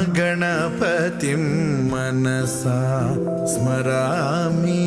महागणपतिं मनसा स्मरामि।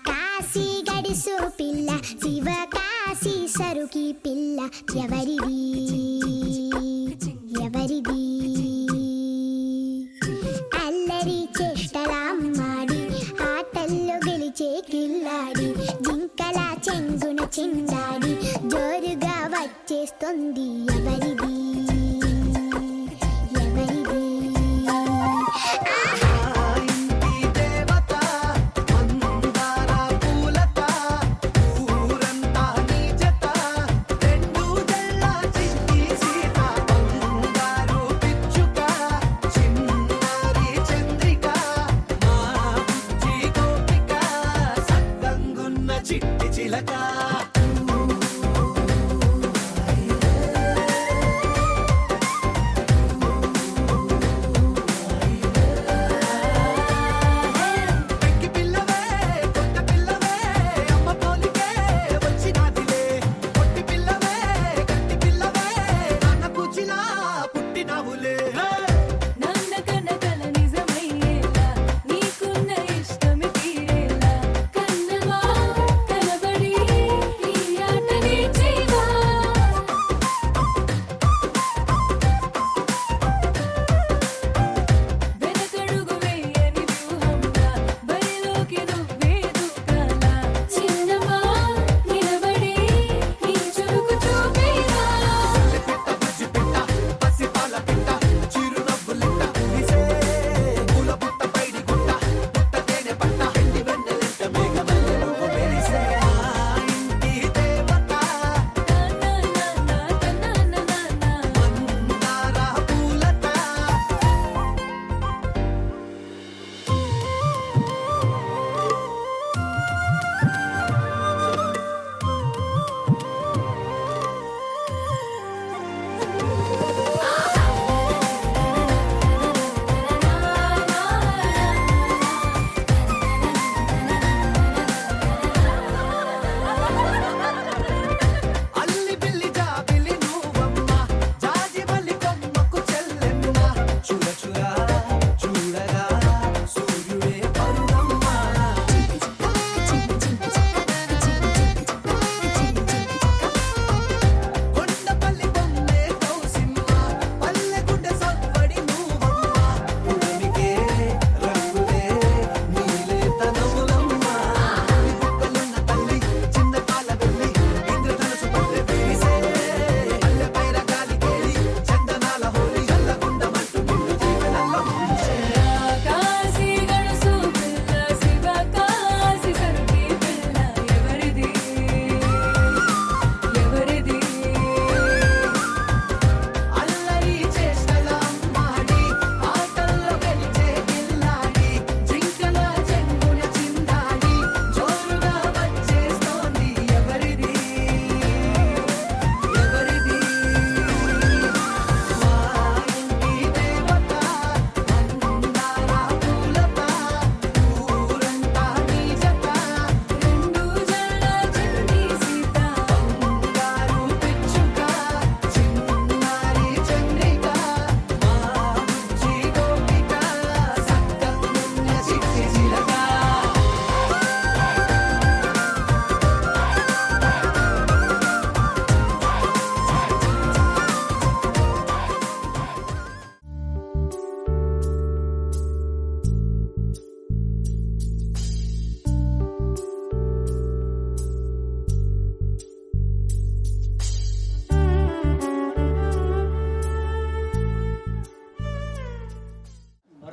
కాశీ గడిసు పిల్ల శివ కాశీ సరుకి పిల్ల ఎవరిది ఎవరిది అల్లరి చేష్టలామ్మాడి ఆటల్లో గెలిచే కిల్లాడి జింకల చెంగున చిందాడి జోరుగా వచ్చేస్తుంది ఎవరిది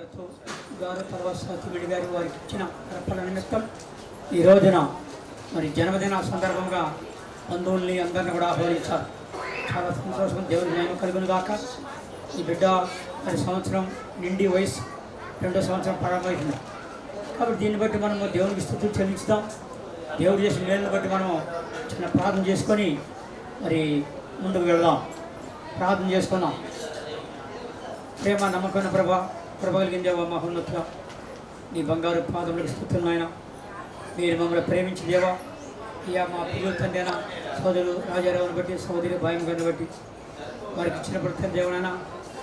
దత్తు గారు తర్వాత సత్యవిడి గారు వారికి ఇచ్చిన అర్పణ నిమిత్తం ఈ రోజున మరి జన్మదిన సందర్భంగా బంధువుల్ని అందరిని కూడా ఆహ్వానించారు. చాలా సంతోషం. దేవుడి న్యాయం కలుగును గాక. ఈ బిడ్డ మరి సంవత్సరం నిండి వయసు 2వ సంవత్సరం ప్రారంభమైంది కాబట్టి దీన్ని బట్టి మనము దేవునికి స్తుతులు చెల్లించుదాం. దేవుడు చేసిన మేలుని బట్టి మనము చిన్న ప్రార్థన చేసుకొని మరి ముందుకు వెళ్దాం. ప్రార్థన చేసుకుందాం. ప్రేమ నమ్మకమైన ప్రభ కలిగిన దేవా, మహోన్నతుల నీ బంగారు పాదములకు స్తుతులు నాయన. మీరు మమ్మల్ని ప్రేమించి దేవా, ఇక మా పిల్లల తండ్రి అయినా సోదరులు రాజారావుని బట్టి సోదరి భయం గారిని బట్టి వారికి ఇచ్చినప్పుడు తండ్రి దేవునైనా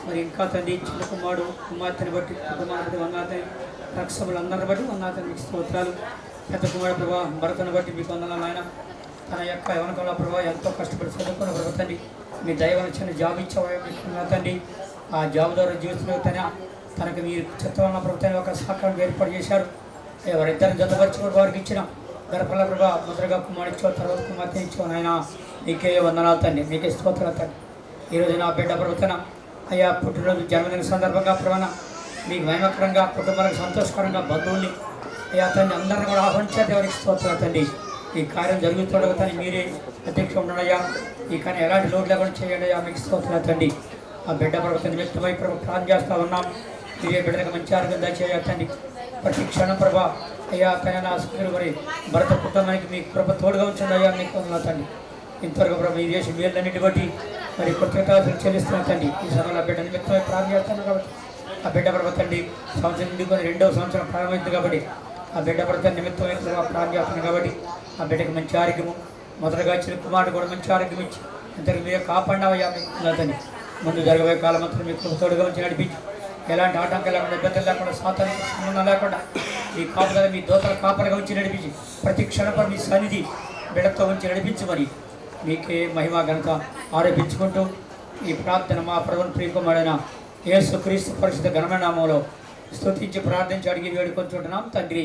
మరి ఇంకా తండ్రి చిన్న కుమార్తెని బట్టి కుటుంబాన్ని వందాతని రక్షములందరిని బట్టి వందాతని మీకు స్తోత్రాలు. పెద్ద కుమారుడు ప్రభా భరతను బట్టి మీకు వందనాలు ఆయన. తన యొక్క యవనకాల ప్రభావ ఎంతో కష్టపడి చదువుకున్న ప్రభు తండ్రి మీ దైవం చిన్న జాబ్ ఇచ్చేవా తండ్రి. ఆ జాబ్ ద్వారా జీవితంలో తనకు మీరు చిత్తవన్న ప్రభుత్వాన్ని ఒక సహకారం ఏర్పాటు చేశారు. ఎవరిద్దరిని జతపరచుకుని వారికి ఇచ్చిన గర్భల ప్రభా మొదలుగా కుమారుడు ఇచ్చావు, తర్వాత కుమార్తె ఇచ్చావు నాయన. మీకే వందనాలు తండ్రి, మీకే స్తోత్రాలు తండ్రి. ఈరోజు నా బిడ్డ ప్రభుత్వం అయ్యా పుట్టినరోజు జన్మదిన సందర్భంగా ప్రవణ మీకు మహిమకరంగా కుటుంబాలకు సంతోషకరంగా బంధువుల్ని అయ్యా తండ్రి అందరిని కూడా ఆహ్వానించారు. ఎవరికి స్తోత్రాలు తండ్రి. ఈ కార్యం జరుగుతుండగా తండ్రి మీరే అధ్యక్ష ఉండడయ్యా. ఈ కానీ ఎలాంటి లోటు లేకుండా చేయండి అయ్యా. మీకు స్తోత్రాలు తండ్రి. ఆ బిడ్డ ప్రభుత్వం నిమిత్తమై ప్రభు ప్రార్థన చేస్తూ ఉన్నాం. మీరే బిడ్డలకు మంచి ఆరోగ్యం దయచేయండి. ప్రతి క్షణం ప్రభా అయ్యా తన నా స్కూలు మరి భరత కుటుంబానికి మీకు ప్రభు తోడుగా ఉంచండి అయ్యా. మీకు వందనాలు తండ్రి. ఇంతవరకు ప్రభు ఈ దేశం వీళ్ళన్నిటి బట్టి మరి కృతజ్ఞతలు చెల్లిస్తున్నా తండ్రి. ఈ సమయంలో బిడ్డ నిమిత్తమై ప్రార్థన చేస్తాను కాబట్టి ఆ బిడ్డ ప్రభు తండ్రి సంవత్సరం నిండుకొని 2వ సంవత్సరం ప్రారంభమైంది కాబట్టి ఆ బిడ్డ ప్రభు నిమిత్తమై ప్రార్థన చేస్తున్నాను కాబట్టి ఆ బిడ్డకి మంచి ఆరోగ్యము మొదటగా ఇచ్చిన కుమారుడు కూడా మంచి ఆరోగ్యం ఇచ్చి ఇంతకు మీరు కాపాడినవయ్యా. మీకు తండ్రి ముందు జరగబోయే కాలం అంతా మీకు తోడుగా ఉంచి నడిపించి ఎలాంటి ఆటంకాలు లేకుండా ఇబ్బందులు లేకుండా సాతానికి సంబంధం లేకుండా ఈ కాపుదల మీ దోతల కాపలుగా ఉంచి నడిపించి ప్రతి క్షణపై మీ సన్నిధి బిడ్డతో ఉంచి నడిపించమని మీకే మహిమ ఘనత ఆరోపించుకుంటూ ఈ ప్రార్థన మా ప్రభువుని ప్రియకుమారుడైన యేసుక్రీస్తు పరిశుద్ధ ఘనమైన నామములో స్తుతించి ప్రార్థించి అడిగి వేడుకొంచుంటున్నాం తండ్రి.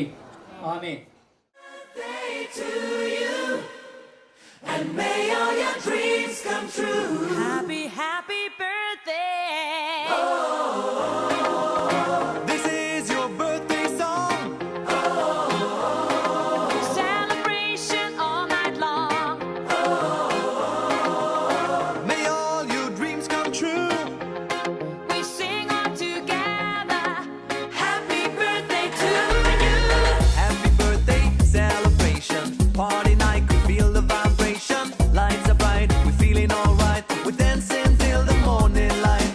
ఆమేన్. And may all your dreams come true. Happy, happy birthday. This is your birthday song. Celebration all night long. May all your dreams come true. We sing all together. Happy birthday to you. Happy birthday celebration. Party night, could feel the vibration. Lights are bright, we're feeling alright. We're dancing till the morning light.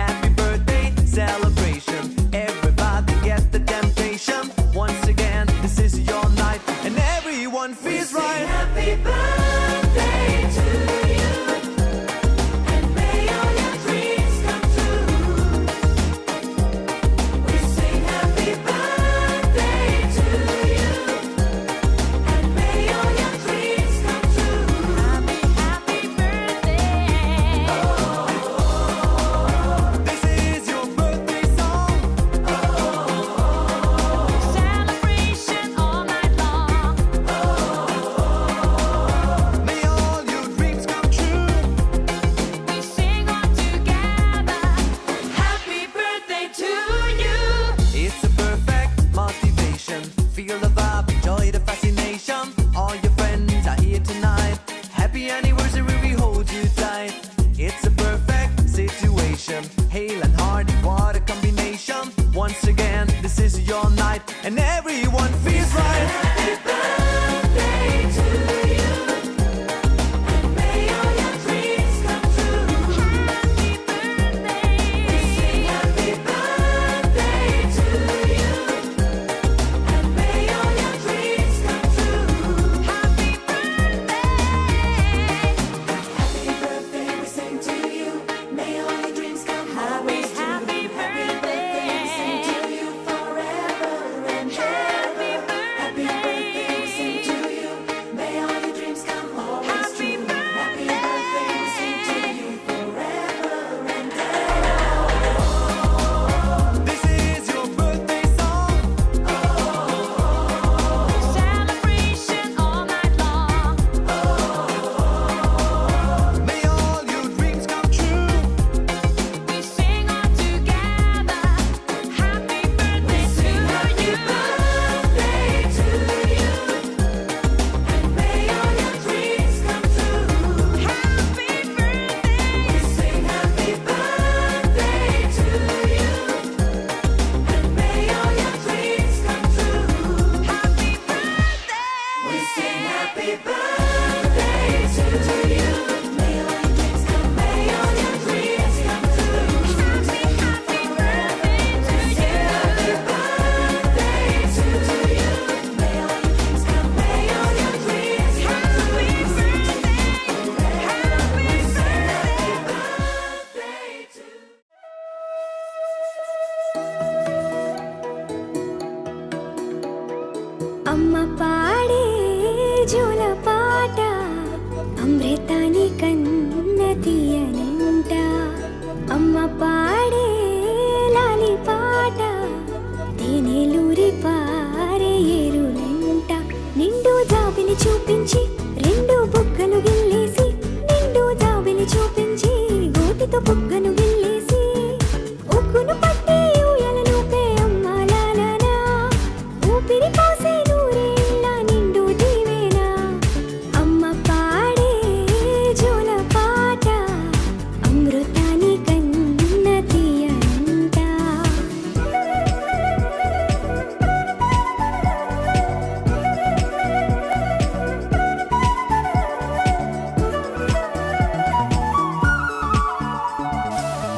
Happy birthday celebration. Everybody get the temptation. Once again, this is your night, and everyone feels right. Happy birthday to you. And may all your dreams come true. We sing happy birthday to you. And may all your dreams come true. Happy, happy birthday. This is your birthday song. Celebration all night long. May all your dreams come true. We sing all together. Happy birthday to you. It's a perfect motivation. Feel the vibe, enjoy the fascination. All your friends are here tonight. Happy anniversary, we hold you tight. It's a perfect situation. Hale and hard, what a combination. Once again, this is your night, and everyone feels right. Happy birthday to you. And may all your dreams come true. Happy birthday. We sing happy birthday to you. And may all your dreams come true. Happy birthday. Happy birthday, we sing to you. May all your dreams come happy, happy birthday. We sing to you forever and ever. Happy birthday. పాడే జోల పాట అమృతాని కన్న తీయనంట. అమ్మ పాడే లాలి పాట తేనెలూరి పారే ఏరులంట. నిండు జాబిలి చూపించి రెండు బుగ్గలు గిల్లేసి, నిండు జాబిలి చూపించి గోటితో బుగ్గను గిల్లేసి, ఉక్కును పట్టి ఊయలలోపే అమ్మ లాలనా, ఊపిరి పోసే నూరేళ్ళ నిండు దీవెనా. అమ్మ పాడే జోల పాట అమృతాని కన్న తీయనంట.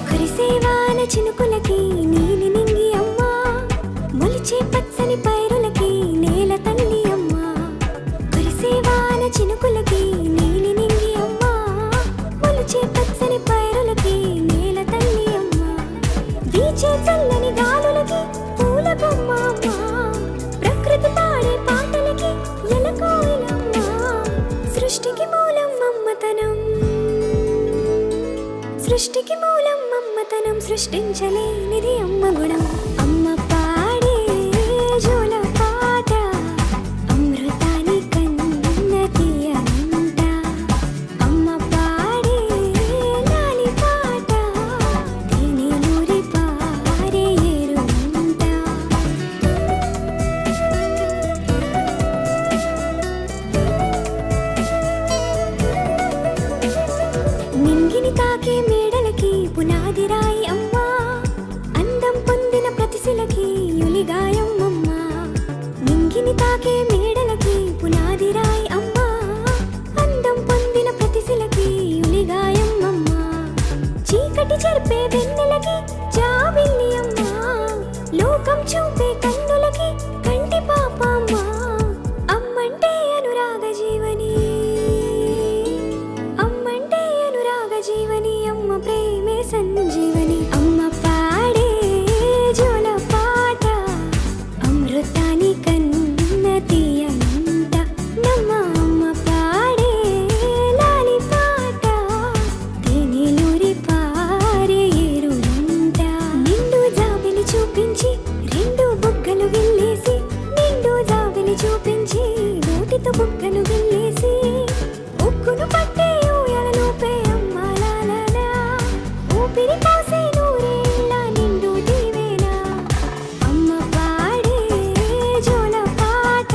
కురిసేవాన చినుకులకి నీలి నింగి అమ్మ, మొలిచే పచ్చని పైరులకి నేల తల్లి అమ్మ. కురిసేవాన చినుకులకి నీలి నింగి అమ్మ, మొలిచే పచ్చని పైరులకి నేల తల్లి అమ్మ. వీచే చల్లని గాలులకి పూల బొమ్మ అమ్మ, ప్రకృతి పాడే పాటలకి ఎలకోయిలమ్మ. సృష్టికి మూలం అమ్మతనం, సృష్టికి మూలం అమ్మతనం, సృష్టించలేనిది అమ్మ గుణం. అమ్మ పాడే జోల పాట అమృతాని కన్న తీయనంట. అమ్మ పాడే లాలి పాట తేనెలూరి పారే ఏరులంట. నింగిని తాకే మేడలకి పునాది రాయి అమ్మ, అందం పొందిన ప్రతిశిలకి యులిగాయం అమ్మ. నింగిని తాకే మేడలకి పునాది రాయి అమ్మ, అందం పొందిన ప్రతిశిలకి యులిగాయం అమ్మ. చీకటి చెరిపే వెన్నెలకి జాబిల్లి అమ్మ, లోకం చూపే కన్నులకి కంటి పాప అమ్మ. అమ్మంటే అనురాగ జీవని, అమ్మంటే అనురాగ జీవని, అమ్మ ప్రేమే సంజీవని. అమ్మ పాడే జోల పాట అమృతాని కన్న తీయనంట. నమ్మ అమ్మ పాడే లాలి పాట తేనెలూరి పారే ఏరులంట. నిండు జాబిలి చూపించి రెండు బుగ్గలు గిల్లేసి, నిండు జాబిలి చూపించి నోటితో బుగ్గను గిల్లేసి, ఉక్కును పట్టే ఊయలలోపే అమ్మ లాలనా, ఊపిరి పోసే నూరేళ్ళ నిండు దీవెనా. అమ్మ పాడే జోల పాట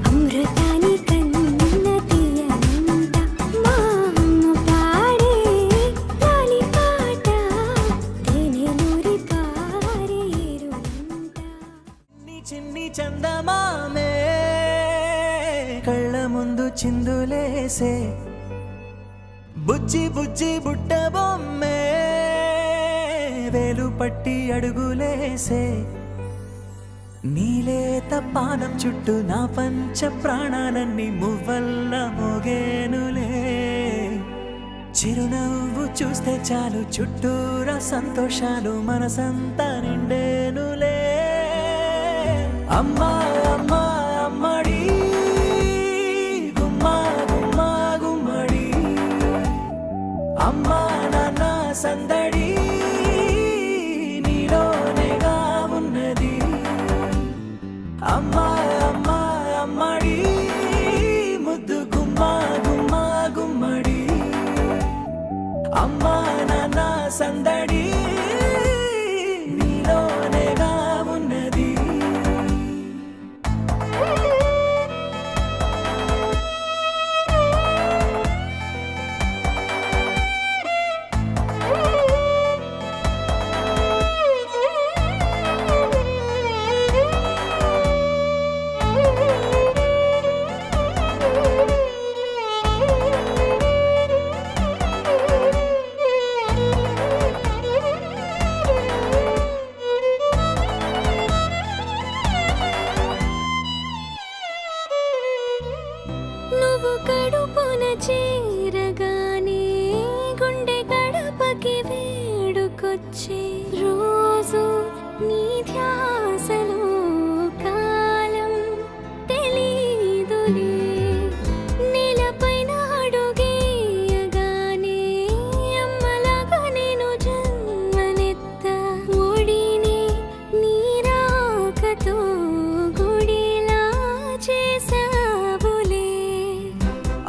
అమృతాని కన్న తీయనంట. మా అమ్మ పాడే లాలి పాట తేనెలూరి పారే ఏరులంట. చిన్ని చిన్ని చందమామే కళ్ళ ముందు చిందులేసే, బుజ్జి బుజ్జి బుట్ట బొమ్మే వేలు పట్టి అడుగులేసే. నీలేత పానం చుట్టూ నా పంచ ప్రాణాలన్నీ మువ్వల్ల మోగేనులే. చిరునవ్వు చూస్తే చాలు చుట్టూరా సంతోషాలు మనసంతా నిండేనులే. అమ్మా అమ్మా అమ్మడి గుమ్మా గుమ్మా గుమ్మడి, అమ్మా నాన్న సందడి నీలోనేగా ఉన్నది. అమ్మా అమ్మా అమ్మడి ముద్దు గుమ్మా గుమ్మా గుమ్మడి, అమ్మా నాన్న సందడి నీలోనేగా ఉన్నది.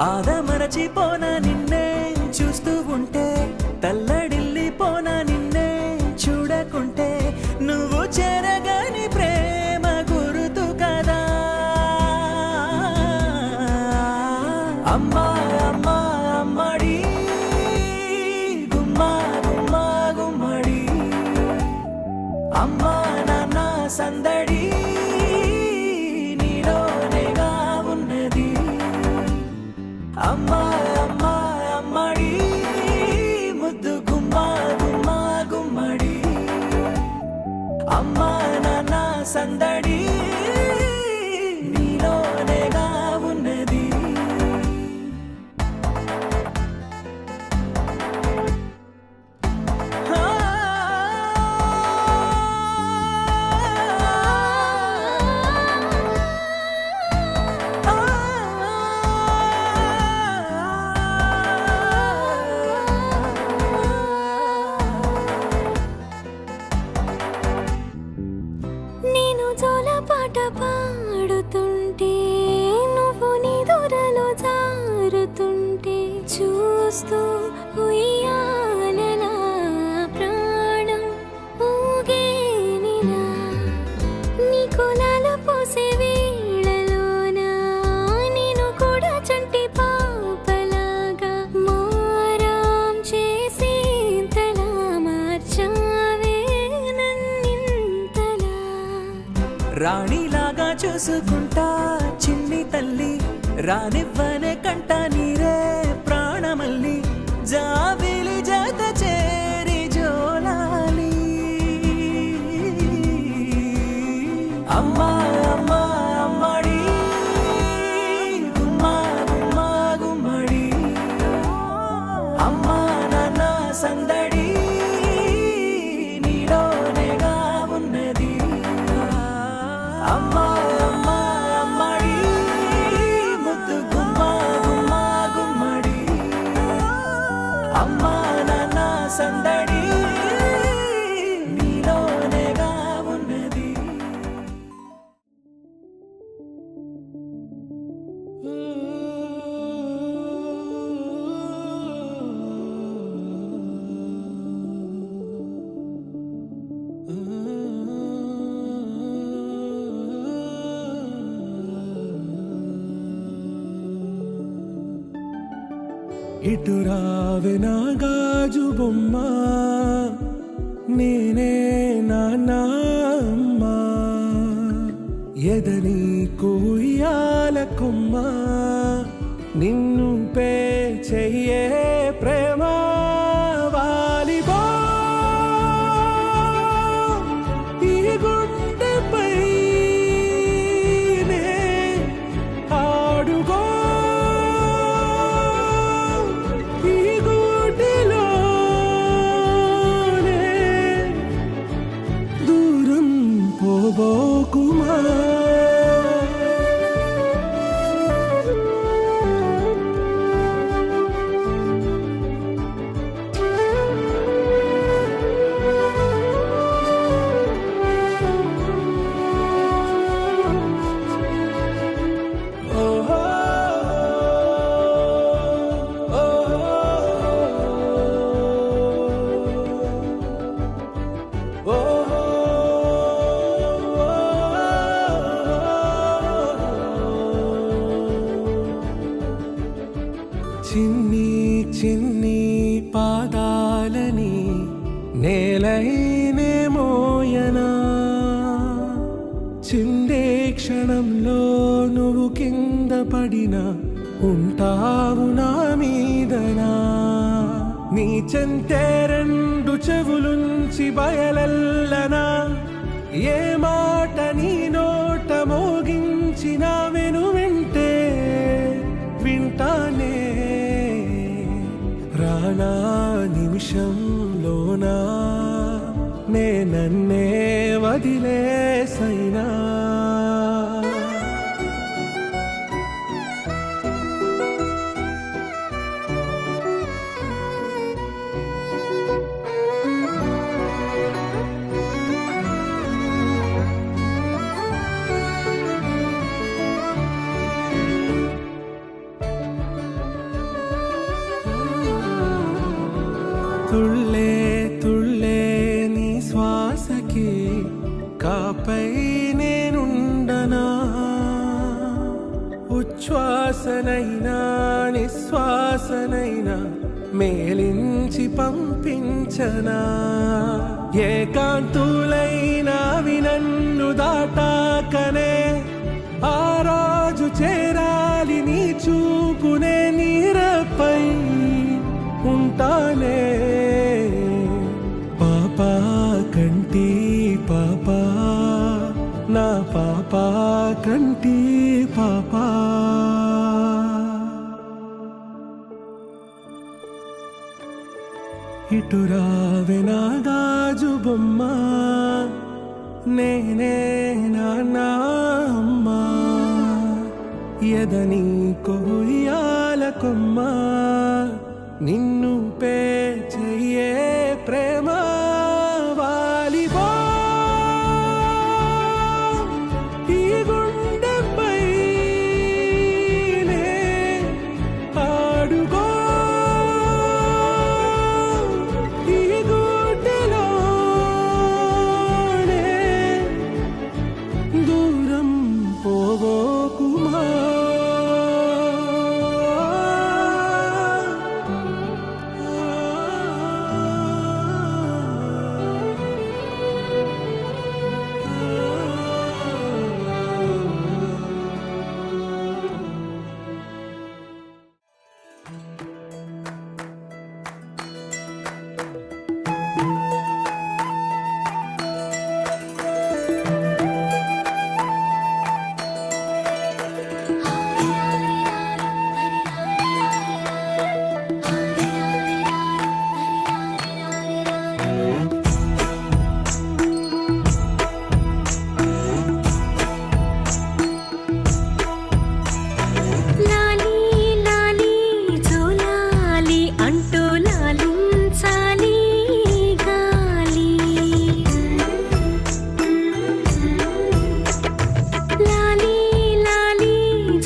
ఆదమరచిపోనా నిన్నే చూస్తూ ఉంటే, తల్లడిల్లిపోనా నిన్నే చూడకుంటే, నువ్వు చెరగని ప్రేమ గురుతు కదా. అమ్మా అమ్మా అమ్మడి గుమ్మా గుమ్మా గుమ్మడి, అమ్మా నాన్న సందడి నీలోనేగా ఉన్నది. అమ్మా అమ్మా అమ్మడి ముద్దు గుమ్మా గుమ్మా గుమ్మడి, అమ్మా నాన్న సందడి నీలోనేగా ఉన్నది. నేను జోలపాట పాడుతుంటే, నువ్వు నీ దూరలో జారుతుంటే, చూస్తూ ఉయ్యాలలా ప్రాణం ఊగేనిలా. నీ కులాల పోసే వేళలోన నేను కూడా చంటి పాపలాగా మారాం చేసేంతలా మార్చావే నన్నింతలా. రాణిలాగా చూసుకుంటా చిన్ని తల్లి, రానివ్వనే కంట నీరే ప్రాణమల్లి, జాబిలి జత చేరి జోలాలి. అమ్మా అమ్మా అమ్మడి గుమ్మా గుమ్మా గుమ్మడి, అమ్మా నాన్న సందడి నీలోనేగా ఉన్నది. అమ్మా అమ్మా అమ్మడి ముద్దు గుమ్మా గుమ్మా గుమ్మడి, అమ్మా నాన్న సందడి నీలోనేగా ఉన్నది. ఇటు రావే నా గాజు బొమ్మ, నేనే నాన్న అమ్మ, ఎదని కుయ్యాల కొమ్మ, నిన్ను పే చెయ్యే ప్రేమ వాలిబో ఈ గుండెపై నే ఆడుగో ఈ గుడిలోనే దూరం పోబోకుమా. చిన్ని చిన్ని పాదాలని నేలైనే మోయనా, చిందే క్షణంలో నువ్వు కింద పడినా ఉంటావు నా మీదనా. నీ చెంతే రెండు చెవులుంచి బయలెల్లనా, ఏ మాట నీ నోట మోగించిన వెను వింటే వింటానే. రానా నిమిషంలోనా నే నన్నే వదిలేసైనా. నాపై నేనుండనా ఉచ్ఛ్వాసనైనా నిశ్వాసనైనా మేలించి పంపించనా ఏకాంతులైనా వినన్ను దాటాకనే ఆ రోజు చేరాలి నీ చూపునే నీరపై ఉంటానే పాపా కంటి పాపా నా పాపా కంటి పాపా ఇటురావే నా గాజు బొమ్మ నేనే నాన్న అమ్మ ఎదని కొయ్యాల కొమ్మ నిన్ను పే చెయ్యే ప్రేమ వాలిబో ఈ గుండెపై నే ఆడుకో ఈ గుడ్డెలోనే దూరం పోవోకుమా లాలి లాలి జోలాలి అంటూ లాలించాలి గాలి లాలి లాలి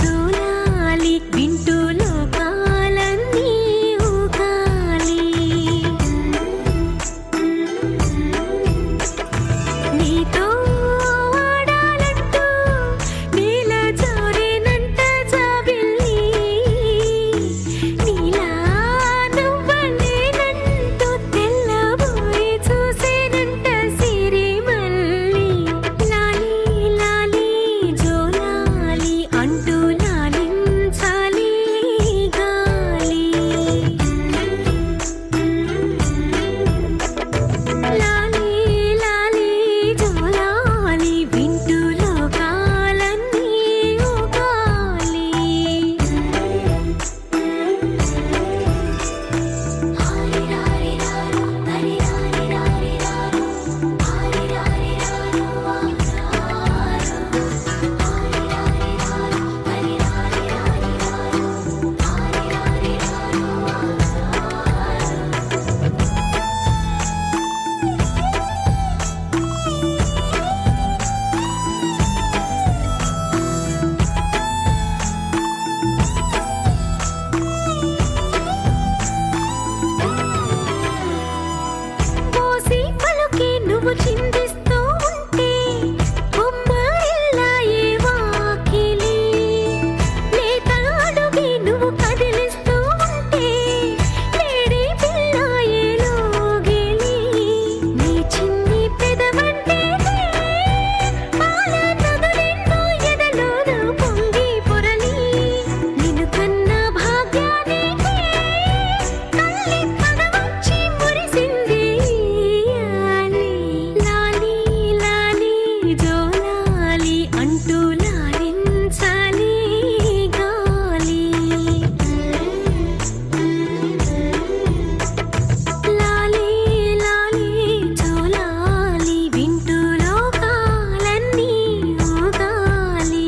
జోలాలి వింటూ లోకాలన్నీ ఊగాలి నీతో ఆడాలంటూ నీల జారేనంట జాబిల్లి నీలా నువ్వలేనంటూ తెల్లబోయి చూసేనంట సిరిమల్లి లాలి లాలి జోలాలి అంటూ లాలించాలి గాలి లాలి లాలి జోలాలి వింటూ లోకాలన్నీ ఊగాలి పోసి పలుకే నువ్వు చిందిస్తూ ఉంటే బొమ్మరిల్లాయే వాకిలి లేత అడుగే నువ్వు కదిలిస్తూ ఉంటే లేడి పిల్లాయే లోగిలి నీ చిన్ని పెదవంటే పాల నదులెన్నో ఎదలోన పొంగి పొరలి నిన్ను కన్న భాగ్యానికి తల్లి పదవచ్చి మురిసింది లాలి లాలి జోలాలి అంటూ లాలించాలి గాలి లాలి లాలి జోలాలి వింటూ లోకాలన్నీ ఊగాలి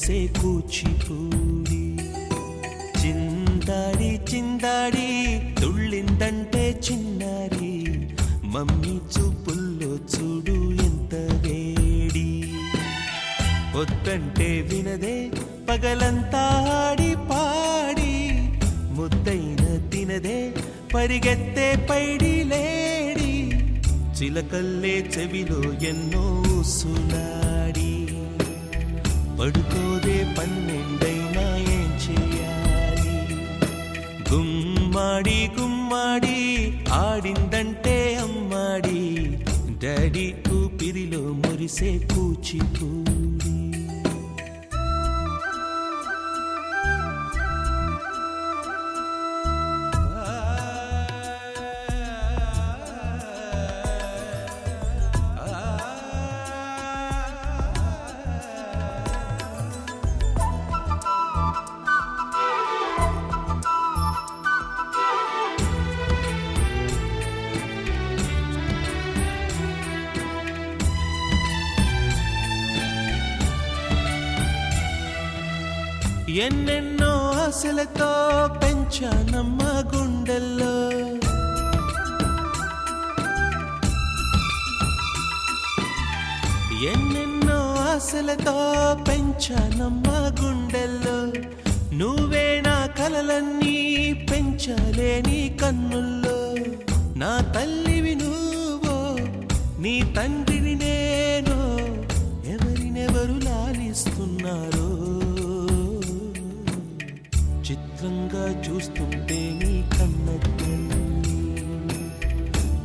మురిసే కూచిపూడి. చిందాడి చిందాడి తుళ్ళిందంటే చిన్నారి, మమ్మీ చూపుల్లో చూడు ఎంత వేడి. పొద్దంటే వినదే పగలంతా ఆడి పాడి, ముద్దైన తినదే పరిగెత్తే పైడి లేడి. చిలకల్లే చెవిలో ఎన్నో సులాడి, పడుకోదే పన్నెండైనా ఏం చేయాలి. గుమ్మాడి గుమ్మాడి ఆడిందంటే అమ్మాడి, డాడీ ఊపిరిలో మురిసే కూచిపూడి. ఎన్నెన్నో ఆశలతో పెంచానమ్మ గుండెల్లో, ఎన్నెన్నో ఆశలతో పెంచానమ్మ గుండెల్లో. నువ్వే నా కలలన్నీ పెంచాలే నీ కన్నుల్లో. నా తల్లివి నువ్వో నీ తండ్రిని నేను, ఎవరినెవరు లాలిస్తున్నారో. చిత్రంగా చూస్తుంటే నీ కన్నట్టు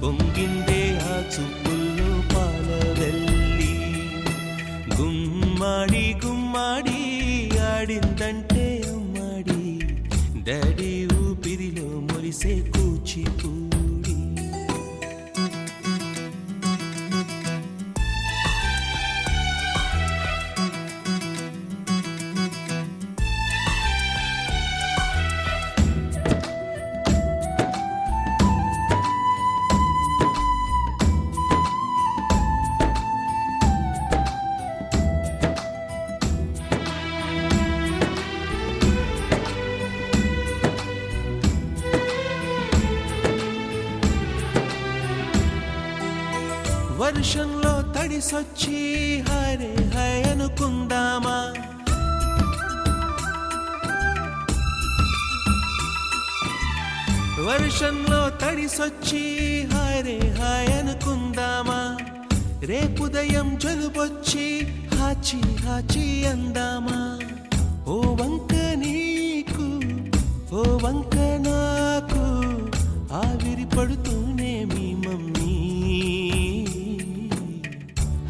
పొంగిందే ఆ చూపుల్లో పాలవెల్లి. గుమ్మాడి గుమ్మాడి ఆడిందంటే అమ్మాడి, డాడీ ఊపిరిలో మురిసే కూచిపూడి. వర్షంలో తడిసొచ్చి హరే హై అనుకుందామా. వర్షంలో తడిసొచ్చి హరే హాయ్ అనుకుందామా. రేపుదయం జలుబొచ్చి హాచి హాచి అందామా. ఓ వంక నీకు ఓ వంక నాకు, ఆవిరి పడుతూనే మీ మమ్మీ.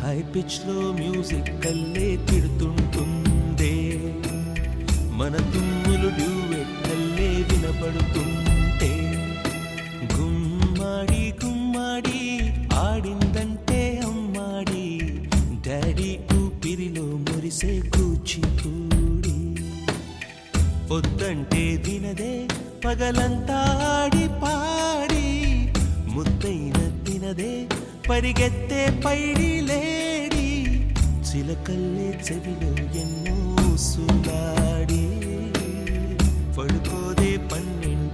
హై పిచ్ లో మ్యూజిక్ కల్లే తిడుతుంటుందే, మన తుమ్ములు డ్యూయెట్ కల్లే వినపడుతుంటే. గుమ్మాడి గుమ్మాడి ఆడిందంటే అమ్మాడి, డాడీ ఊపిరిలో మురిసే కూచిపూడి. పొద్దంటే వినదే పగలంతా ఆడి పాడి, ముద్దైన తినదే పరిగెత్తే పైడి లేడి. చిలకల్లే చెవిలో ఎన్నో సులాడి, పడుకోదే పన్నెండు